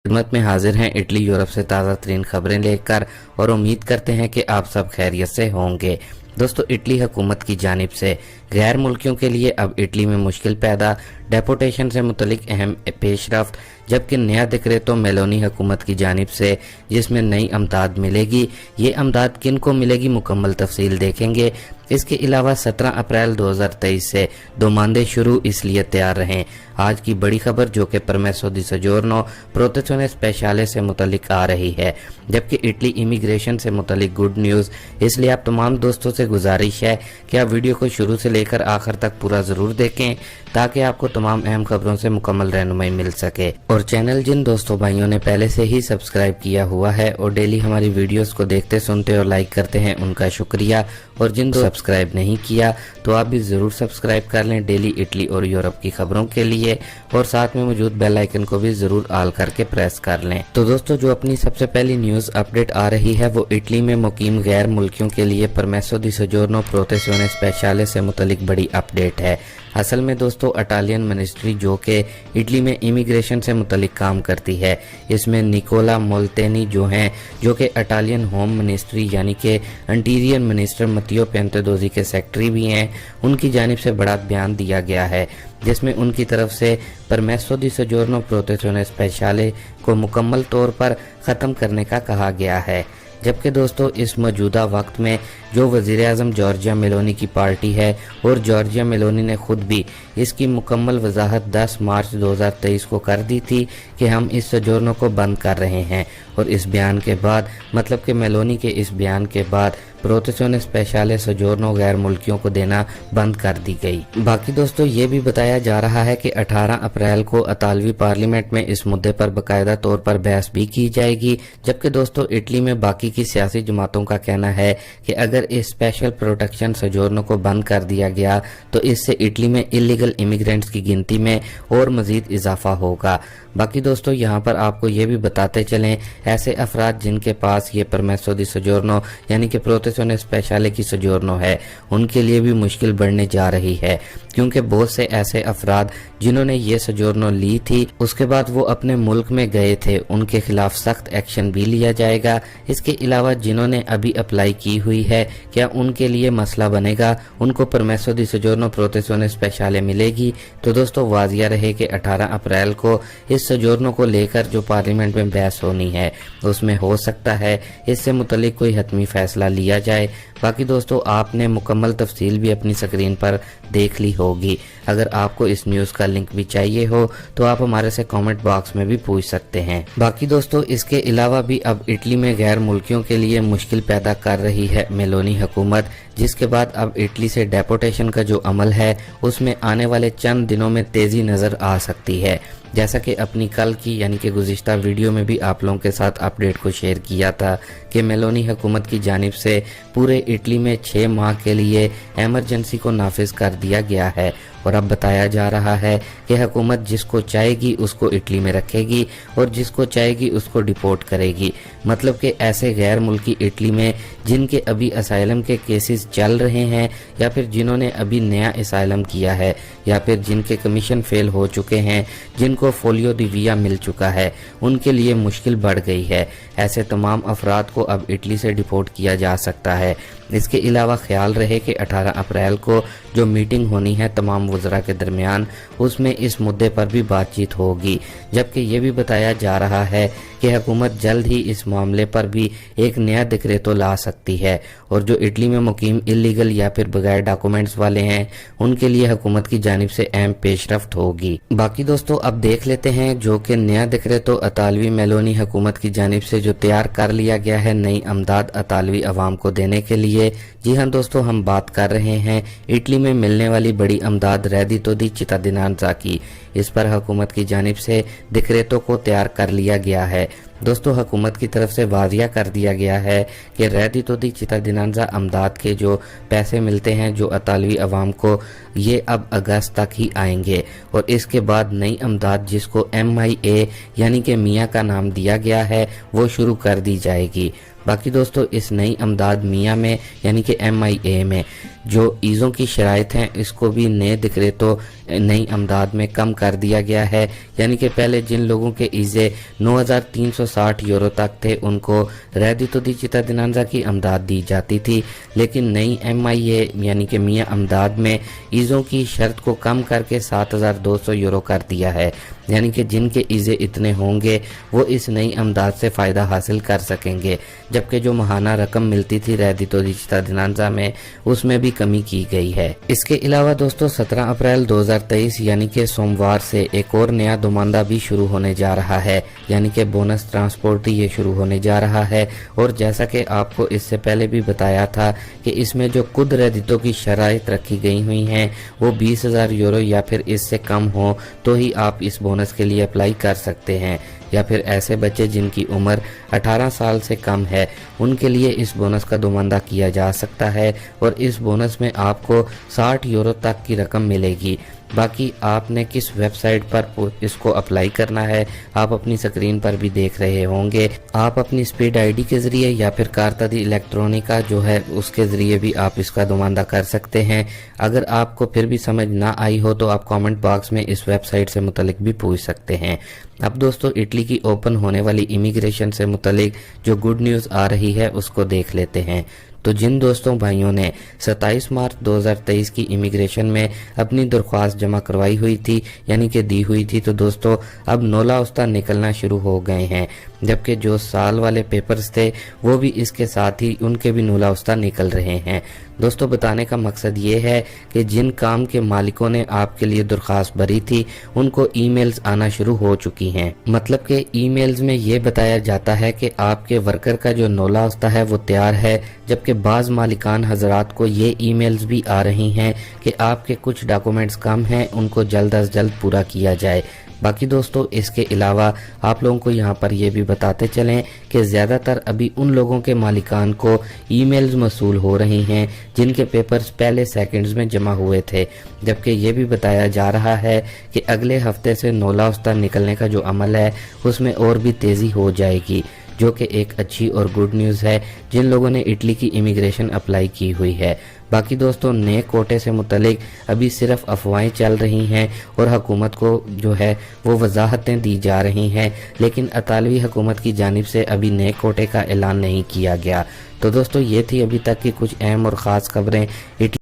खिदमत में हाजिर हैं इटली यूरोप से ताज़ा तरीन खबरें लेकर और उम्मीद करते हैं कि आप सब खैरियत से होंगे। दोस्तों, इटली हुकूमत की जानिब से गैर मुल्कियों के लिए अब इटली में मुश्किल पैदा, डेपोटेशन से मुतलिक अहम पेशरफ्त, जबकि नया डिक्रेटो मेलोनी हुकूमत की जानिब से जिसमें नई अमदाद मिलेगी। ये अमदाद किन को मिलेगी, मुकम्मल तफसील देखेंगे। इसके अलावा 17 अप्रैल 2023 से दोमांदे शुरू, इसलिए तैयार रहें। आज की बड़ी खबर जो कि परमेसो दी सजोर्नो प्रोटेzione स्पेशले से मुतलिक आ रही है, जबकि इटली इमिग्रेशन से मुतलिक गुड न्यूज़। इसलिए आप तमाम दोस्तों से गुजारिश है कि आप वीडियो को शुरू से लेकर आखिर तक पूरा ज़रूर देखें ताकि आपको तमाम अहम खबरों से मुकम्मल रहनुमाई मिल सके। और चैनल जिन दोस्तों भाइयों ने पहले से ही सब्सक्राइब किया हुआ है और डेली हमारी वीडियोस को देखते सुनते और लाइक करते हैं, उनका शुक्रिया। और जिन सब्सक्राइब नहीं किया तो आप भी ज़रूर सब्सक्राइब कर लें डेली इटली और यूरोप की खबरों के लिए, और साथ में मौजूद बेल आइकन को भी ज़रूर ऑल करके प्रेस कर लें। तो दोस्तों, जो अपनी सबसे पहली न्यूज़ अपडेट आ रही है वो इटली में मुकीम गैर मुल्कियों के लिए परमेसो दी सजोर्नो प्रोटेzione स्पेशले से मुतलिक बड़ी अपडेट है। असल में दोस्तों, इटालियन मिनिस्ट्री जो कि इटली में इमिग्रेशन से मुतलिक काम करती है, इसमें निकोला मोल्टेनी जो कि इटालियन होम मिनिस्ट्री यानी कि इंटीरियर मिनिस्टर मत्तियो पिएंटेडोज़ी के सेक्रेटरी भी हैं, उनकी जानिब से बड़ा बयान दिया गया है जिसमें उनकी तरफ से परमेसो दी सजोर्नो प्रोटेzione स्पेशले को मुकम्मल तौर पर ख़त्म करने का कहा गया है। जबकि दोस्तों, इस मौजूदा वक्त में जो वज़ीर आज़म जॉर्जिया मेलोनी की पार्टी है और जॉर्जिया मेलोनी ने खुद भी इसकी मुकम्मल वजाहत 10 मार्च 2023 को कर दी थी कि हम इस सजोर्नो को बंद कर रहे हैं। और इस बयान के बाद, मतलब कि मेलोनी के इस बयान के बाद प्रोटेzione स्पेशले सजोर्नो गैर मुल्कियों को देना बंद कर दी गई। बाकी दोस्तों, ये भी बताया जा रहा है कि 18 अप्रैल को इतालवी पार्लियामेंट में इस मुद्दे पर बाकायदा तौर पर बहस भी की जाएगी। जबकि दोस्तों, इटली में बाकी की सियासी जमातों का कहना है कि अगर इस स्पेशल प्रोटेक्शन सजोर्नो को बंद कर दिया गया तो इससे इटली में इलीगल इमिग्रेंट्स की गिनती में और मजीद इजाफा होगा। बाकी दोस्तों, यहाँ पर आपको ये भी बताते चलें, ऐसे अफराद जिनके पास ये परमेसो दी सजोर्नो यानी कि प्रोटेzione स्पेशले की सजोर्नो है, उनके लिए भी मुश्किल बढ़ने जा रही है, क्योंकि बहुत से ऐसे अफराद जिन्होंने ये सजोर्नो ली थी उसके बाद वो अपने मुल्क में गए थे, उनके खिलाफ सख्त एक्शन भी लिया जाएगा। इसके अलावा जिन्होंने अभी अप्लाई की हुई है, क्या उनके लिए मसला बनेगा, उनको परमेसो दी सजोर्नो प्रोटेzione स्पेशले मिलेगी? तो दोस्तों, वाजिया रहे कि 18 अप्रैल को इस सजोर्नो को लेकर जो पार्लियामेंट में बहस होनी है उसमें हो सकता है इससे मुतलिक कोई हतमी फैसला लिया जाए। बाकी दोस्तों, आपने मुकम्मल तफसील भी अपनी स्क्रीन पर देख ली होगी। अगर आपको इस न्यूज़ का लिंक भी चाहिए हो तो आप हमारे से कमेंट बॉक्स में भी पूछ सकते हैं। बाकी दोस्तों, इसके अलावा भी अब इटली में गैर मुल्कियों के लिए मुश्किल पैदा कर रही है मेलोनी हुकूमत, जिसके बाद अब इटली से डेपोटेशन का जो अमल है उसमें आने वाले चंद दिनों में तेज़ी नज़र आ सकती है। जैसा कि अपनी कल की यानी कि गुज़िश्ता वीडियो में भी आप लोगों के साथ अपडेट को शेयर किया था कि मेलोनी हुकूमत की जानिब से पूरे इटली में 6 माह के लिए एमरजेंसी को नाफिज कर दिया गया है। और अब बताया जा रहा है कि हुकूमत जिसको चाहेगी उसको इटली में रखेगी और जिसको चाहेगी उसको डिपोर्ट करेगी। मतलब कि ऐसे गैर मुल्की इटली में जिनके अभी असाइलम के केसेस चल रहे हैं, या फिर जिन्होंने अभी नया असाइलम किया है, या फिर जिनके कमीशन फेल हो चुके हैं, जिनको फोलियो दी वीज़ा मिल चुका है, उनके लिए मुश्किल बढ़ गई है। ऐसे तमाम अफराद को अब इटली से डिपोर्ट किया जा सकता है। इसके अलावा ख्याल रहे कि 18 अप्रैल को जो मीटिंग होनी है तमाम वज़रा के दरमियान, उसमें इस मुद्दे पर भी बातचीत होगी। जबकि ये भी बताया जा रहा है कि हुकूमत जल्द ही इस मामले पर भी एक नया डिक्रेटो ला सकती है, और जो इटली में मुकीम इलीगल या फिर बगैर डॉक्यूमेंट्स वाले हैं उनके लिए हुकूमत की जानिब से अहम पेशरफ्त होगी। बाकी दोस्तों, अब देख लेते हैं जो कि नया डिक्रेटो इतालवी मेलोनी हुकूमत की जानिब से जो तैयार कर लिया गया है नई अमदाद इतालवी अवाम को देने के लिए। जी हाँ दोस्तों, हम बात कर रहे हैं इटली में मिलने वाली बड़ी अमदाद रेडितो दी चित्ताडिनेंजा की। इस पर हुकूमत की जानिब से डिक्रेटो को तैयार कर लिया गया है। दोस्तों, हुकूमत की तरफ से वाजिया कर दिया गया है कि रेडितो दी चित्ताडिनेंजा अमदाद के जो पैसे मिलते हैं जो इतालवी अवाम को, ये अब अगस्त तक ही आएंगे, और इसके बाद नई अमदाद जिसको MIA यानी कि मियाँ का नाम दिया गया है वो शुरू कर दी जाएगी। باقی دوستو اس نئی امداد میاں میں یعنی کہ MIA میں جو ایزوں کی شرائط ہیں اس کو بھی نئے ڈکریٹو نئی امداد میں کم کر دیا گیا ہے، یعنی کہ پہلے جن لوگوں کے ایزے 9,360 یورو تک تھے ان کو reddito di cittadinanza کی امداد دی جاتی تھی، لیکن نئی MIA یعنی کہ میاں امداد میں ایزوں کی شرط کو کم کر کے 7,200 یورو کر دیا ہے، یعنی کہ جن کے ایزے اتنے ہوں گے وہ اس نئی امداد سے فائدہ حاصل کر سکیں گے، جبکہ جو ماہانہ رقم ملتی تھی reddito di cittadinanza میں اس میں بھی کمی کی گئی ہے۔ اس کے علاوہ دوستو 17 اپریل 2023 یعنی کہ سوموار سے ایک اور نیا دوماندہ بھی شروع ہونے جا رہا ہے، یعنی کہ بونس ٹرانسپورٹ یہ شروع ہونے جا رہا ہے، اور جیسا کہ آپ کو اس سے پہلے بھی بتایا تھا کہ اس میں جو خود reddito کی شرائط رکھی گئی ہوئی ہیں وہ 20,000 یورو یا پھر اس سے کم ہو تو ہی آپ اس بونس کے لیے اپلائی کر سکتے ہیں، یا پھر ایسے بچے جن کی عمر 18 سال سے کم ہے ان کے لیے اس بونس کا دوماندہ کیا جا سکتا ہے، اور اس بونس میں آپ کو 60 یورو تک کی رقم ملے گی۔ باقی آپ نے کس ویب سائٹ پر اس کو اپلائی کرنا ہے آپ اپنی سکرین پر بھی دیکھ رہے ہوں گے، آپ اپنی سپیڈ ID کے ذریعے یا پھر کارتا دی الیکٹرونیکا جو ہے اس کے ذریعے بھی آپ اس کا دوماندہ کر سکتے ہیں۔ اگر آپ کو پھر بھی سمجھ نہ آئی ہو تو آپ کامنٹ باکس میں اس ویب سائٹ سے متعلق بھی پوچھ سکتے ہیں۔ اب دوستو اٹلی کی اوپن ہونے والی امیگریشن سے متعلق جو گڈ نیوز آ رہی ہے اس کو دیکھ لیتے ہیں۔ تو جن دوستوں بھائیوں نے 27 مارچ 2023 کی امیگریشن میں اپنی درخواست جمع کروائی ہوئی تھی یعنی کہ دی ہوئی تھی، تو دوستو اب نولا اوستا نکلنا شروع ہو گئے ہیں، جبکہ جو سال والے پیپرز تھے وہ بھی اس کے ساتھ ہی ان کے بھی نولا اوستا نکل رہے ہیں۔ دوستو بتانے کا مقصد یہ ہے کہ جن کام کے مالکوں نے آپ کے لیے درخواست بھری تھی ان کو ای میلز آنا شروع ہو چکی ہیں، مطلب کہ ای میلز میں یہ بتایا جاتا ہے کہ آپ کے ورکر کا جو نولا اوستا ہے وہ تیار ہے، جبکہ بعض مالکان حضرات کو یہ ای میلز بھی آ رہی ہیں کہ آپ کے کچھ ڈاکومنٹس کم ہیں ان کو جلد از جلد پورا کیا جائے۔ باقی دوستو اس کے علاوہ آپ لوگوں کو یہاں پر یہ بھی بتاتے چلیں کہ زیادہ تر ابھی ان لوگوں کے مالکان کو ای میلز موصول ہو رہی ہیں جن کے پیپرز پہلے سیکنڈز میں جمع ہوئے تھے، جبکہ یہ بھی بتایا جا رہا ہے کہ اگلے ہفتے سے نولا اوستا نکلنے کا جو عمل ہے اس میں اور بھی تیزی ہو جائے گی، جو کہ ایک اچھی اور گڈ نیوز ہے جن لوگوں نے اٹلی کی امیگریشن اپلائی کی ہوئی ہے۔ باقی دوستوں نئے کوٹے سے متعلق ابھی صرف افواہیں چل رہی ہیں اور حکومت کو جو ہے وہ وضاحتیں دی جا رہی ہیں، لیکن اطالوی حکومت کی جانب سے ابھی نئے کوٹے کا اعلان نہیں کیا گیا۔ تو دوستوں یہ تھی ابھی تک کی کچھ اہم اور خاص خبریں